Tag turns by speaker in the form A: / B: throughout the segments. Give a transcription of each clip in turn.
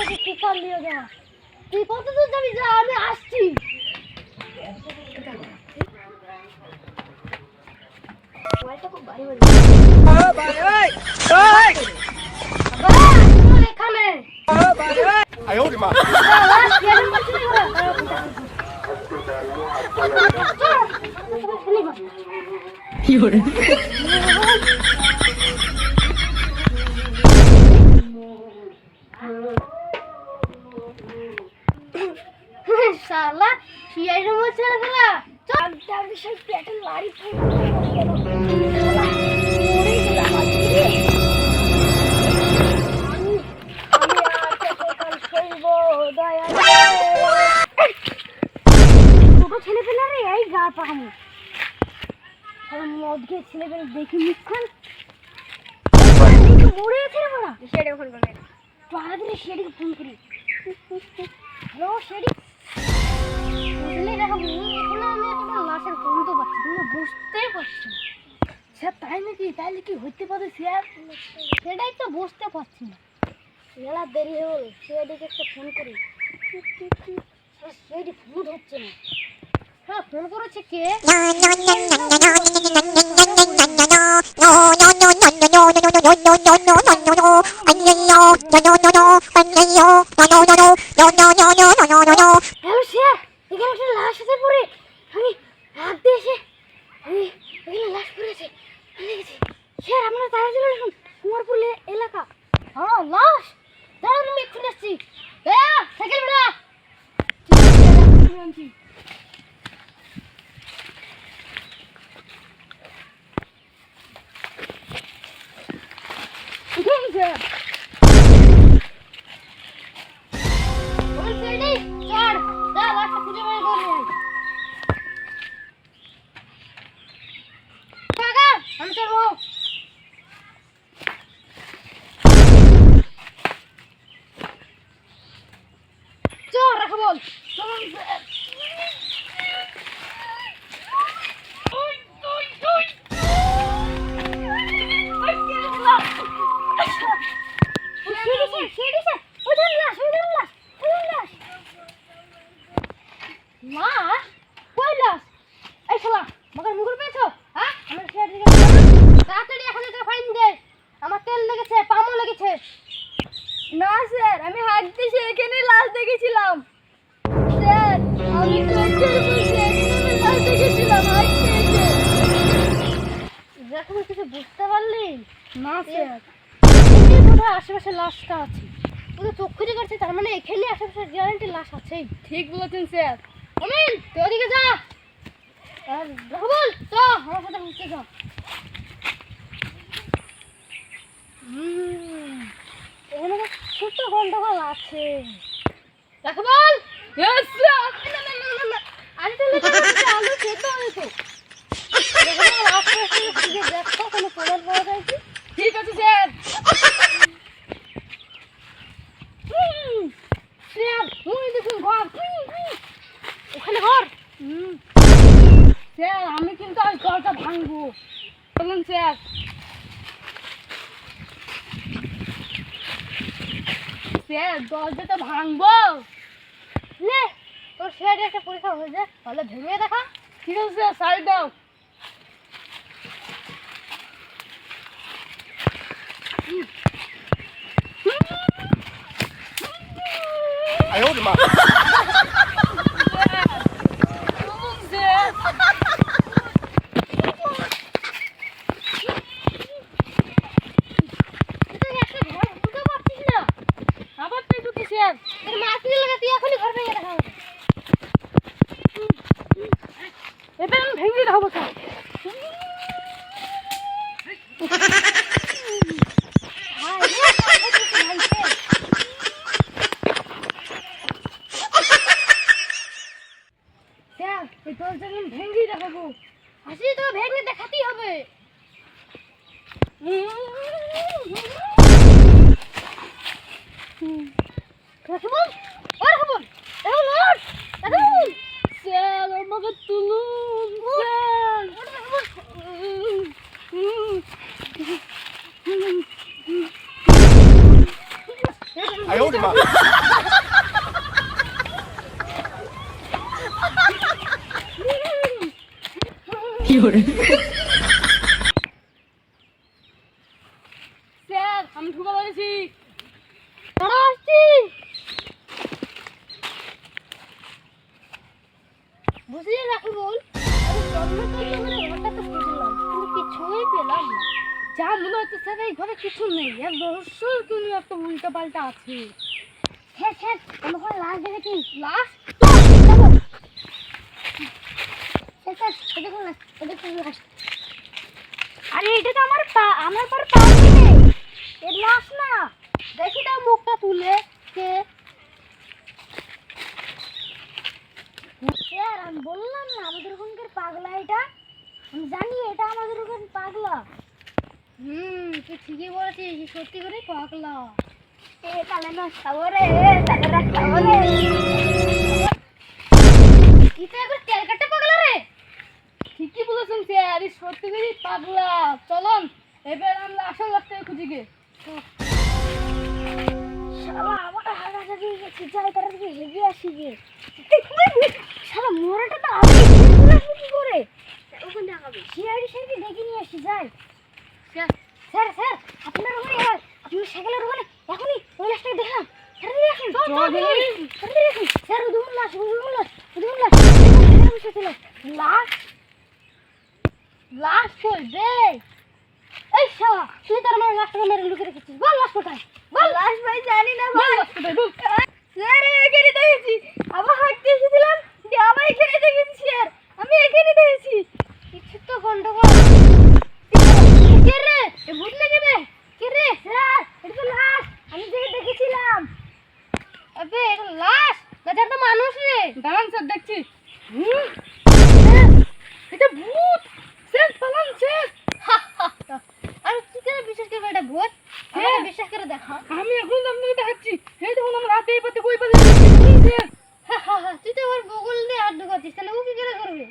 A: কি করলিও যা তুই কত দূর যাবি যা আমি আসছি ওইটা খুব ভারী হয়ে
B: ভাই ভাই ভাই
A: বাবা এখানে
B: 哎呦我的妈！
A: 有人。শালা শিয়াই রুমে ছেড়ে দিলা চল আমি সেই পেটে লাড়ি ছোট ছেলে পেলে রে এই গা পাহানি মদ খেয়ে ছেলে পেলে দেখি মুখখান মরে আছে রে বড়া সেটা ফোন করবে পাহাড়ে সেদিকে ফোন করি হ্যালো সেদিক বুঝলি দেখো এখন আমি একটা লাশের গন্ধ পাচ্ছি কিন্তু বুঝতেই পারছি না স্যার তাই নাকি তাইলে কি হইতে পারে স্যার সেটাই তো বুঝতে পারছি না মেলা দেরি হয়ে গেল সেদিকে একটা ফোন করি সেটি ফোন হচ্ছে না হ্যাঁ ফোন করেছে কে হ্যালো স্যার এখানে একটা লাশ আছে পড়ে আমি হাত দিয়ে এসে আমি এখানে লাশ পড়েছে দেখেছি স্যার আপনারা তারা চলে আসুন কুমারপুর এলাকা হ্যাঁ লাশ দাঁড়ান আমি এক্ষুনি আসছি সাইকেল বেড়া আমি চলবো চল রাখো বল না স্যার আমি হাত দিয়ে এখানে লাশ দেখেছিলাম স্যার আমি লাশ দেখেছিলাম দেখো কিছু বুঝতে পারলি না স্যার বোধহয় আশেপাশে লাশটা আছে পুরো চোখ খুঁজে করছে তার মানে এখানে আশেপাশে গ্যারান্টি লাশ আছেই ঠিক বলেছেন স্যার অমিন তুই ওদিকে যা আর রাহুল তো আমার সাথে ঘুরতে যা এখানে ছোট্ট গন্ডগোল আছে রাখবল ইয়েস স্যার না আরে তাহলে আলু খেতে হবে তো এখানে আশেপাশে খুঁজে দেখো কোনো প্রমাণ পাওয়া যায় কি ঠিক আছে স্যার স্যার ওই দেখুন ঘর ওখানে ঘর স্যার আমি কিন্তু ওই ঘরটা ভাঙবো বলুন স্যার স্যার দরজাটা ভাঙবো লে তোর স্যার একটা পরীক্ষা হয়ে যায় তাহলে ভেঙে দেখা ঠিক আছে স্যার সাইড দাও
B: 哎呦我的妈！
A: ভেঙে দেবো স্যার এই দরজা ভেঙে দেখাবো আসি তো ভেঙে দেখাতেই হবে রাখবল রাখবল রাখবল স্যার আমাকে তুলুন স্যার
B: 哎呦呦我的妈！
A: স্যার আমি ঢুকে পড়েছি দাঁড়া আসছি বুঝলি রাকিবুল ঘরটা তো খুঁজলাম কিন্তু কিছুই পেলাম না যা মনে হচ্ছে স্যার এই ঘরে কিছু নেই আর রহস্যই কোনো একটা উল্টা পাল্টা আছে হ্যাঁ স্যার আমার ঘরে লাশ দেখেছি লাশ স্যার স্যার দেখুন লাশ দেখুন লাশ আরে এটা তো আমার পর পা নেই এর লাশ না দেখি তো মুখটা তুলে কে স্যার আমি বললাম না আমাদের ওখানকার পাগলা এটা আমি জানি এটা আমাদের ওখান পাগলা তুই ঠিকই বলেছিস সত্যি করে পাগলা এ তাহলে না খাবরে তাহলে না খাবরে এটা একবার তেল কাটতে পাগলা রে ঠিকই বলেছেন স্যার এই সত্যি করে পাগলা চলুন এবার আমরা আসল রাস্তায় খুঁজি গে শালা আমার হাগা দিয়ে গেছি যাই তার দিকে হেগে আসি গে শালা মোরাটা তো আমি কি করে ওখানে আগাবে সিআইডি সাহেবকে ডেকে নিয়ে আসি যাই স্যার স্যার স্যার আপনার ওখানে আপনি সাইকেলের ওখানে এখনই ওই লাশটাকে দেখলাম তাড়াতাড়ি আসুন তাড়াতাড়ি আসুন স্যার উদুন লাশ লাশ লাশ কই রে এই শালা তুই তার মানে লাশটাকে মেরে লুকিয়ে রেখেছিস বল লাশ কোথায় বল লাশ ভাই জানি না ভাই লাশ কোথায় বল স্যার এখানে দেখেছি আবার হাঁটতে এসেছিলাম যে আবার এখানে দেখেছি স্যার আমি এখানে দেখেছি কিছু তো গন্ডগোল কে রে এ ভূত নাকি রে কে রে স্যার এটা তো লাশ আমি দেখেছিলাম আবে এটা লাশ এটা তো মানুষ রে দাঁড়ান স্যার দেখছি এটা ভূত স্যার পালান স্যার আর কি করে বিশ্বাস করবে এটা ভূত আমাকে বিশ্বাস করে দেখা আমি এখন আপনাকে দেখাচ্ছি এই দেখুন আমরা রাতে এই পথে কই পথে তুই তো ওর বগল দিয়ে হাত ঢুকাচ্ছিস তাহলে ও কি করে করবে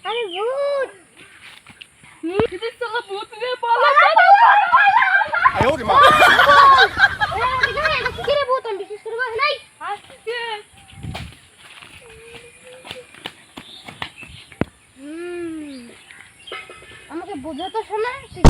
A: আরে ভূত এটা চলো ভূত রে পালা
B: 哎呦我的妈！
A: এটা কি করে ভূত আমি বিশ্বাস করবো নাই আসছে আমাকে বোঝাতে শোনা তুই